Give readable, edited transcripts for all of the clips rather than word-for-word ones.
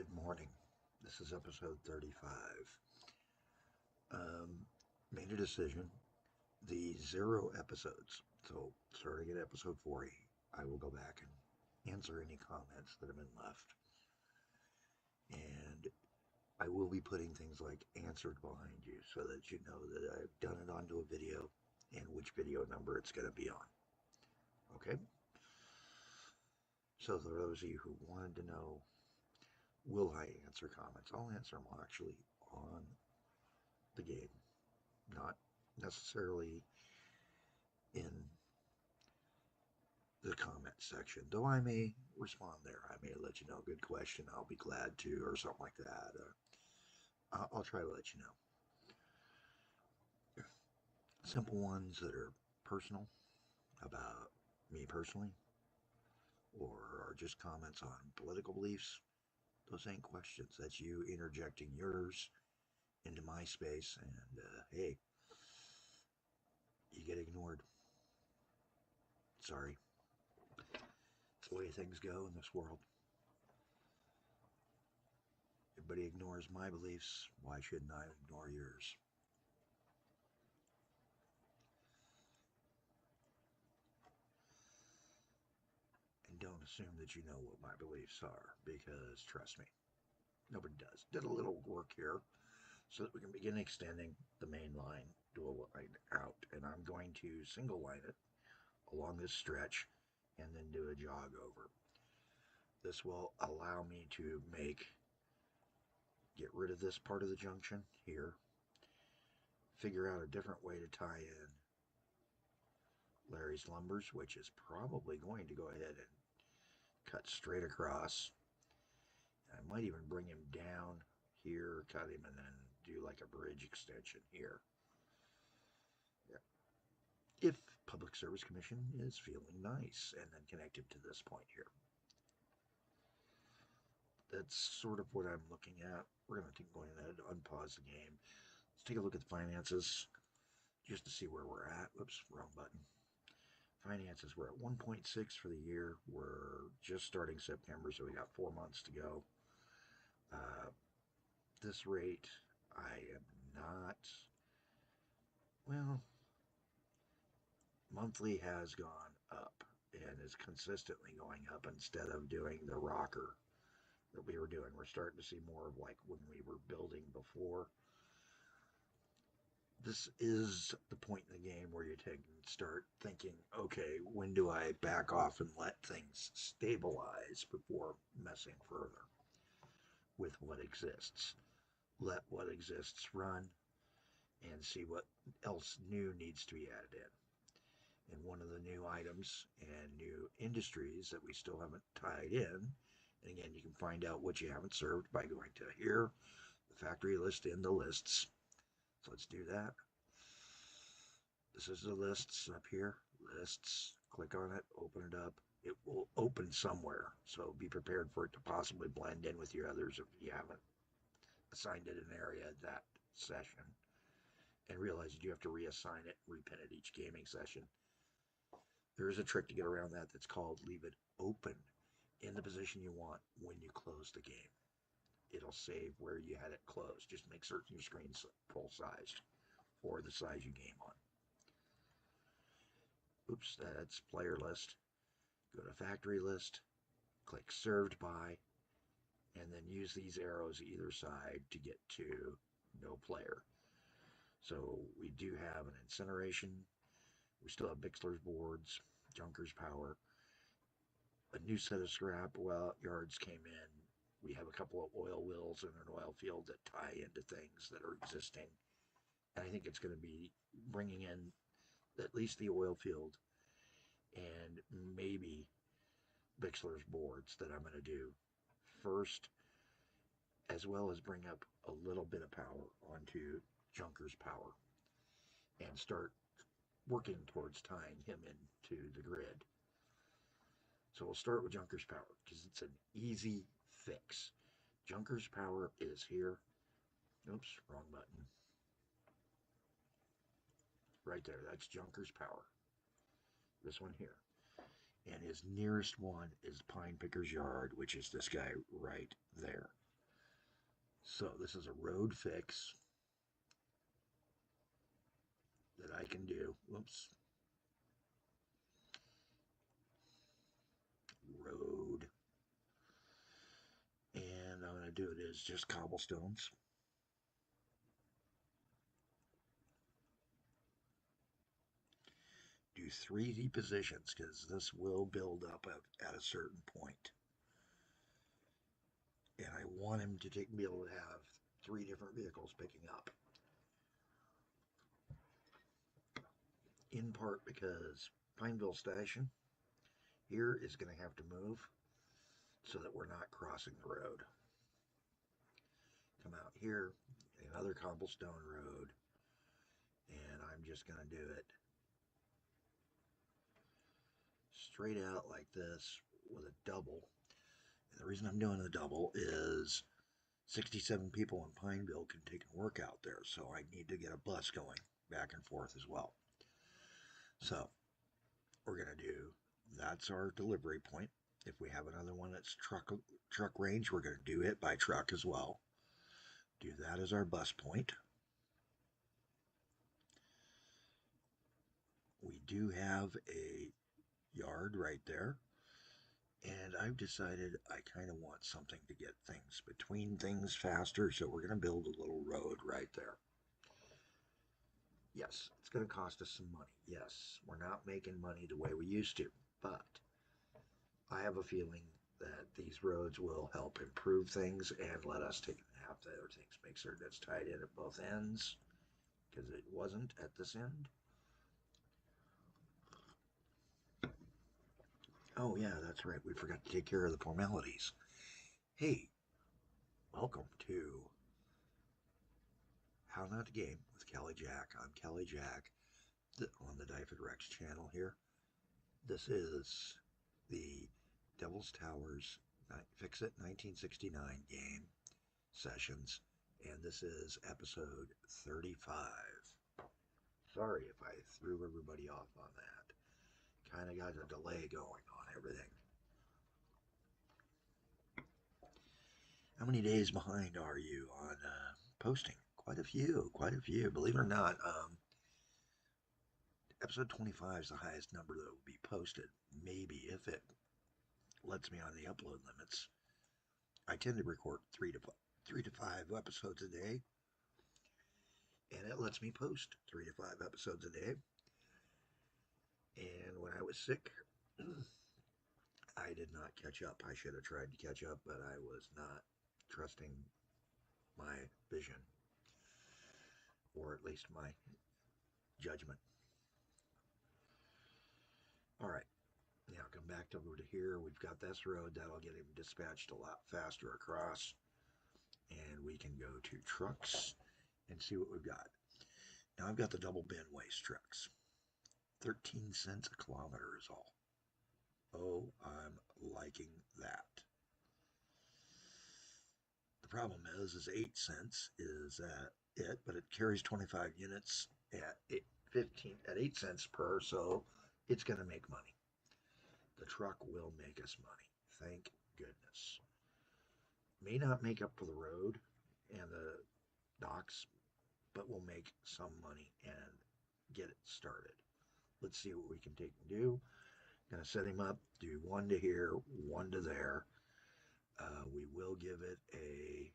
Good morning. This is episode 35. Um, Made a decision. The 0 episodes. So, starting at episode 40, I will go back and answer any comments that have been left. And I will be putting things like answered behind you so that you know that I've done it onto a video and which video number it's going to be on. Okay? So, for those of you who wanted to know, will I answer comments? I'll answer them actually on the game, not necessarily in the comment section. Though I may respond there. I may let you know, good question, I'll be glad to, or something like that. I'll try to let you know. Simple ones that are personal about me personally, or are just comments on political beliefs. Those ain't questions. That's you interjecting yours into my space, and hey, you get ignored. Sorry. It's the way things go in this world. Everybody ignores my beliefs. Why shouldn't I ignore yours? And don't assume that you know what my beliefs are, because trust me, nobody does. Did a little work here so that we can begin extending the main line, dual line out. And I'm going to single line it along this stretch and then do a jog over. This will allow me to get rid of this part of the junction here, figure out a different way to tie in Larry's lumbers, which is probably going to go ahead and cut straight across. I might even bring him down here, cut him, and then do like a bridge extension here. Yeah. If Public Service Commission is feeling nice, and then connect him to this point here. That's sort of what I'm looking at. We're going to go ahead and unpause the game. Let's take a look at the finances just to see where we're at. Whoops, wrong button. Finances, we're at 1.6 for the year. We're just starting September, so we got 4 months to go. This rate, I am not, well, monthly has gone up and is consistently going up instead of doing the rocker that we were doing. We're starting to see more of like when we were building before. This is the point in the game where you start thinking, okay, when do I back off and let things stabilize before messing further with what exists? Let what exists run and see what else new needs to be added in. And one of the new items and new industries that we still haven't tied in, and again, you can find out what you haven't served by going to here, the factory list in the lists. So let's do that. This is the lists up here. Lists. Click on it, open it up. It will open somewhere, so be prepared for it to possibly blend in with your others if you haven't assigned it an area that session. And realize that you have to reassign it, repin it each gaming session. There is a trick to get around that that's called leave it open in the position you want when you close the game. It'll save where you had it closed. Just make certain your screen's full sized or the size you game on. Oops, that's player list. Go to factory list, click served by, and then use these arrows either side to get to no player. So we do have an incineration. We still have Bixler's boards, Junker's power. A new set of scrap yards came in. We have a couple of oil wells in an oil field that tie into things that are existing. And I think it's going to be bringing in at least the oil field and maybe Bixler's boards that I'm going to do first, as well as bring up a little bit of power onto Junker's power and start working towards tying him into the grid. So we'll start with Junker's power because it's an easy fix. Junker's power is here. Oops, wrong button. Right there, that's Junker's power. This one here. And his nearest one is Pine Picker's Yard, which is this guy right there. So this is a road fix that I can do. Whoops. Road. And I'm going to do it as just cobblestones. Do 3 depositions because this will build up at a certain point. And I want him to be able to have 3 different vehicles picking up. In part because Pineville Station here is going to have to move so that we're not crossing the road. Come out here, another cobblestone road, and I'm just going to do it straight out like this with a double. And the reason I'm doing the double is 67 people in Pineville can take and work out there, so I need to get a bus going back and forth as well. So we're going to do, that's our delivery point. If we have another one that's truck range, we're going to do it by truck as well. Do that as our bus point. We do have a yard right there. And I've decided I kind of want something to get things between things faster, so we're going to build a little road right there. Yes, it's going to cost us some money. Yes, we're not making money the way we used to, but I have a feeling that these roads will help improve things and let us take half the other things. Make certain it's tied in at both ends, because it wasn't at this end. Oh yeah, that's right. We forgot to take care of the formalities. Hey, welcome to How Not to Game with Kelly Jack. I'm Kelly Jack on the Dyfed Rex channel here. This is the Devil's Towers Fixit 1969 game sessions, and this is episode 35. Sorry if I threw everybody off on that. Kind of got a delay going on everything. How many days behind are you on posting? Quite a few. Believe it or not, episode 25 is the highest number that will be posted. Maybe if it lets me on the upload limits. I tend to record 3 to 5 episodes a day, and it lets me post 3 to 5 episodes a day. And when I was sick, I did not catch up. I should have tried to catch up, but I was not trusting my vision, or at least my judgment. All right, now come back over to here. We've got this road that'll get him dispatched a lot faster across, and we can go to trucks and see what we've got. Now I've got the double bin waste trucks. 13 cents a kilometer is all. Oh, I'm liking that. The problem is 8 cents is it, but it carries 25 units at 8 cents per, so it's going to make money. The truck will make us money. Thank goodness. May not make up for the road and the docks, but we'll make some money and get it started. Let's see what we can take and do. Going to set him up, do 1 to here, 1 to there. We will give it a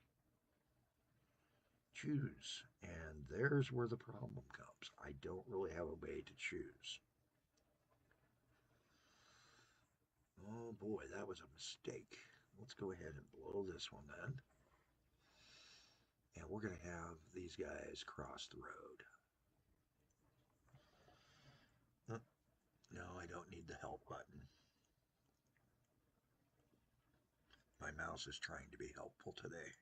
choose, and there's where the problem comes. I don't really have a way to choose. Oh boy, that was a mistake. Let's go ahead and blow this one then. And we're going to have these guys cross the road. No, I don't need the help button. My mouse is trying to be helpful today.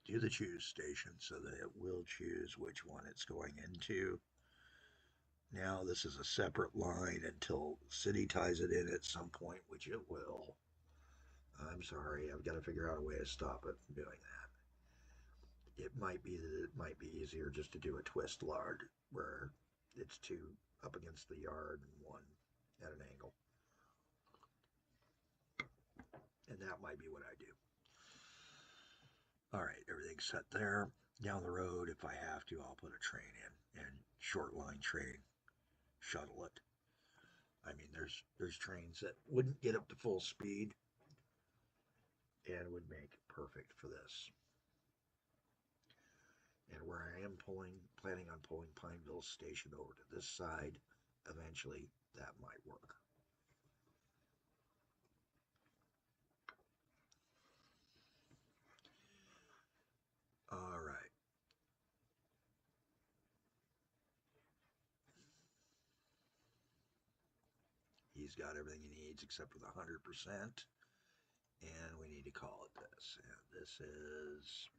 Do the choose station so that it will choose which one it's going into. Now this is a separate line until city ties it in at some point, which it will. I'm sorry, I've got to figure out a way to stop it from doing that. It might be easier just to do a twist lard where it's 2 up against the yard and 1 at an angle. And And that might be what I do. All right, everything's set there. Down the road, if I have to, I'll put a train in and short line train, shuttle it. I mean, there's trains that wouldn't get up to full speed and would make perfect for this. And where I am planning on pulling Pineville Station over to this side, eventually that might work. All right. He's got everything he needs except for the 100%. And we need to call it this. And this is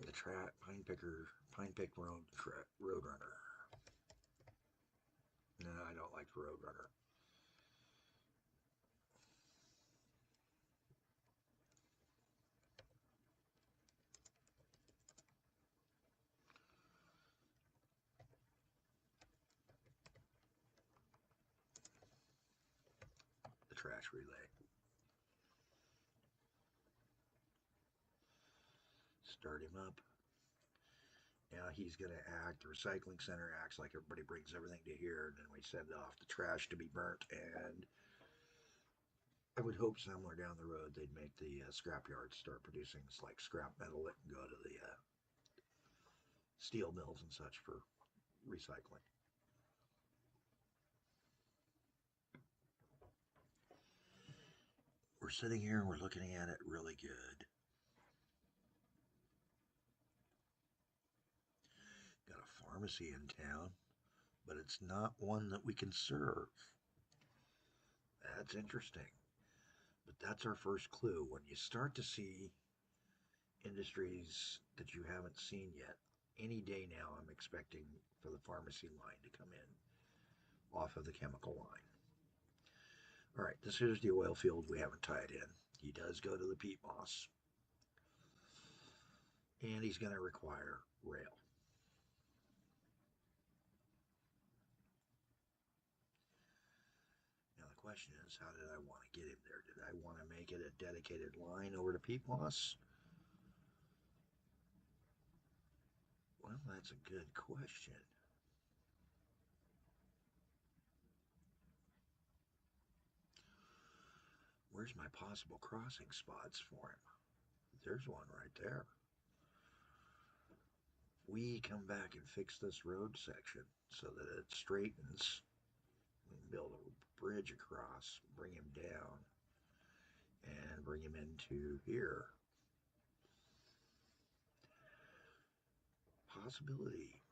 the Pine Pick Roadrunner. No, I don't like the Roadrunner. The trash relay. Start him up. Now he's going to act, the recycling center acts like everybody brings everything to here, and then we send off the trash to be burnt. And I would hope somewhere down the road they'd make the scrap yards start producing like scrap metal that can go to the steel mills and such for recycling. We're sitting here and we're looking at it really good. Got a pharmacy in town, but it's not one that we can serve. That's interesting. But that's our first clue. When you start to see industries that you haven't seen yet, any day now I'm expecting for the pharmacy line to come in off of the chemical line. All right, this is the oil field we haven't tied in. He does go to the peat moss. And he's going to require rail. Now the question is, how did I want to get him there? Did I want to make it a dedicated line over to peat moss? Well, that's a good question. Where's my possible crossing spots for him? There's one right there. We come back and fix this road section so that it straightens. We can build a bridge across, bring him down, and bring him into here. Possibility.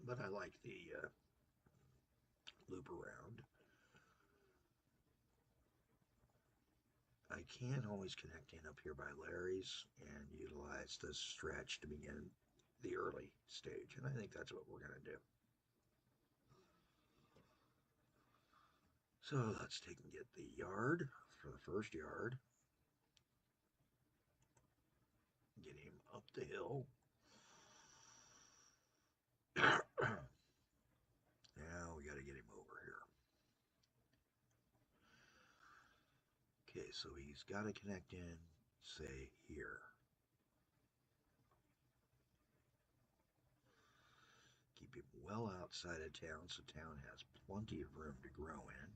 But I like the loop around. I can always connect in up here by Larry's and utilize this stretch to begin the early stage, and I think that's what we're going to do. So let's take and get the yard for the first yard. Get him up the hill. Now we got to get him over here. Okay, so he's got to connect in, say, here. Keep him well outside of town so town has plenty of room to grow in.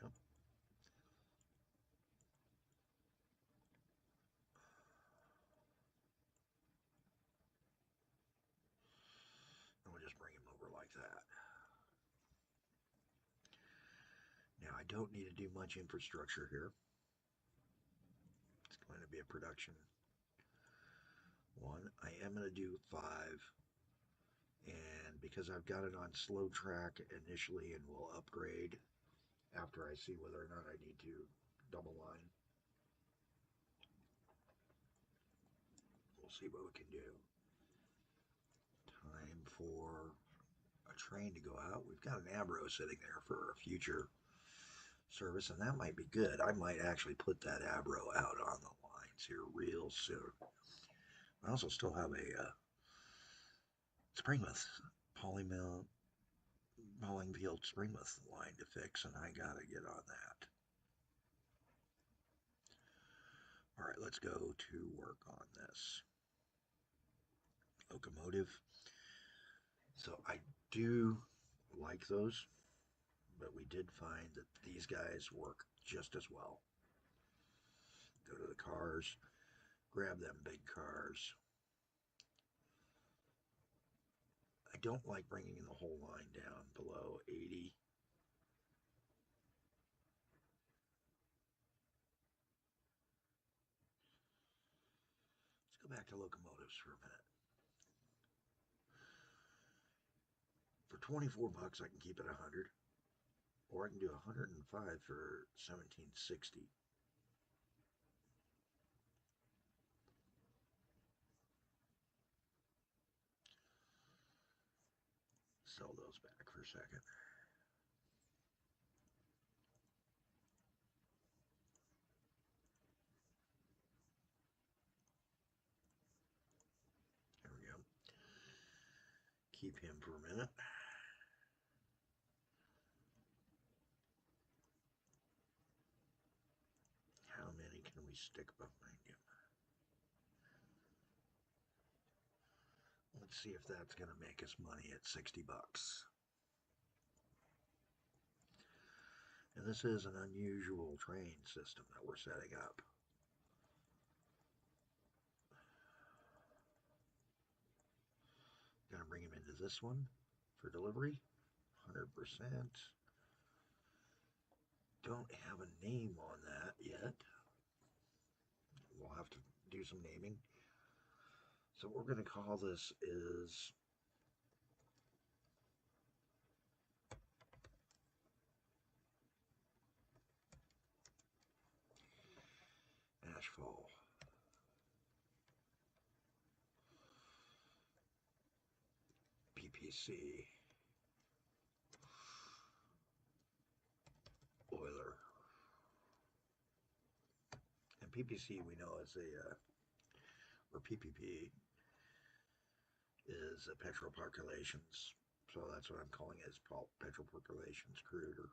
Yep. And we'll just bring him over like that. Now I don't need to do much infrastructure here. It's going to be a production one. I am going to do 5, and because I've got it on slow track initially and will upgrade after I see whether or not I need to double line. We'll see what we can do. Time for a train to go out. We've got an Abro sitting there for a future service, and that might be good. I might actually put that Abro out on the lines here real soon. I also still have a Springmouth Polymount Hollingfield Springmouth line to fix, and I gotta get on that. All right, let's go to work on this locomotive. So I do like those, but we did find that these guys work just as well. Go to the cars, grab them big cars. I don't like bringing the whole line down below 80. Let's go back to locomotives for a minute. For 24 bucks, I can keep it 100, or I can do 105 for 1760. Sell those back for a second. There we go. Keep him for a minute. How many can we stick behind him? Let's see if that's going to make us money at 60 bucks. And this is an unusual train system that we're setting up. Gonna bring him into this one for delivery. 100%. Don't have a name on that yet. We'll have to do some naming. So what we're going to call this is Ashfall. PPC. Oiler. And PPC we know is or PPP is a petrol percolations. So that's what I'm calling it, is petrol percolations cruder.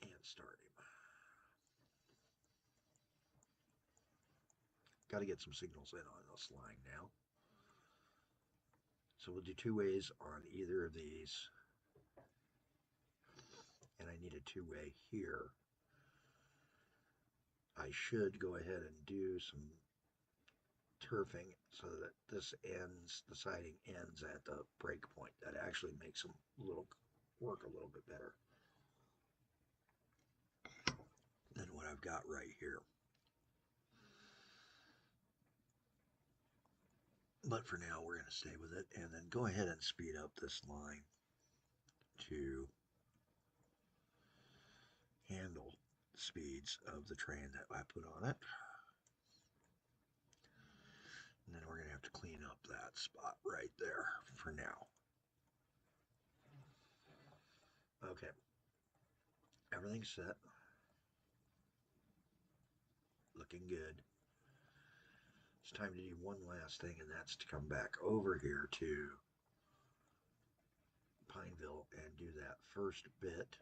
And start him. Got to get some signals in on this line now. So we'll do two ways on either of these. And I need a two-way here. I should go ahead and do some turfing so that this ends, the siding ends at the break point. That actually makes them work a little bit better than what I've got right here. But for now, we're going to stay with it, and then go ahead and speed up this line to handle the speeds of the train that I put on it. And then we're going to have to clean up that spot right there for now. Okay. Everything's set. Looking good. It's time to do one last thing, and that's to come back over here to Pineville and do that first bit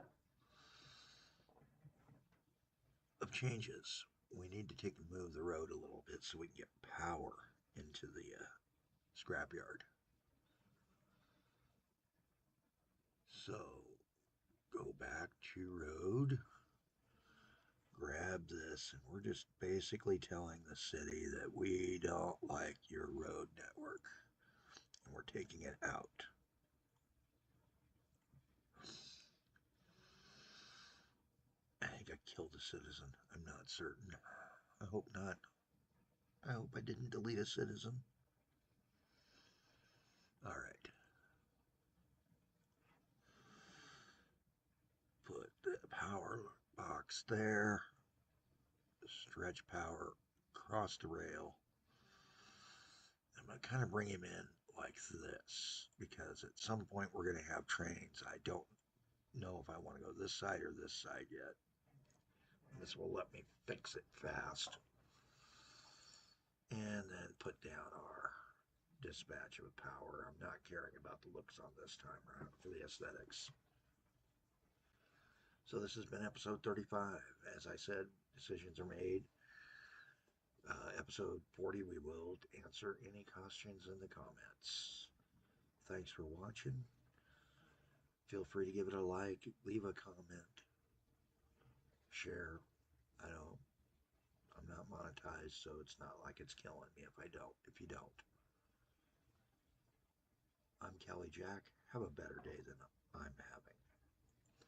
of changes. We need to take and move the road a little bit so we can get power into the scrapyard. So go back to road, grab this, and we're just basically telling the city that we don't like your road network and we're taking it out. I think I killed a citizen. I'm not certain. I hope not. I hope I didn't delete a citizen. All right. Put the power box there. Stretch power across the rail. going to kind of bring him in like this, because at some point we're going to have trains. I don't know if I want to go this side or this side yet. This will let me fix it fast. And then put down our dispatch of power. I'm not caring about the looks on this time around for the aesthetics. So this has been episode 35. As I said, decisions are made. Episode 40, we will answer any questions in the comments. Thanks for watching. Feel free to give it a like, leave a comment, share. I'm not monetized, so it's not like it's killing me if you don't. I'm Kelly Jack. Have a better day than I'm having.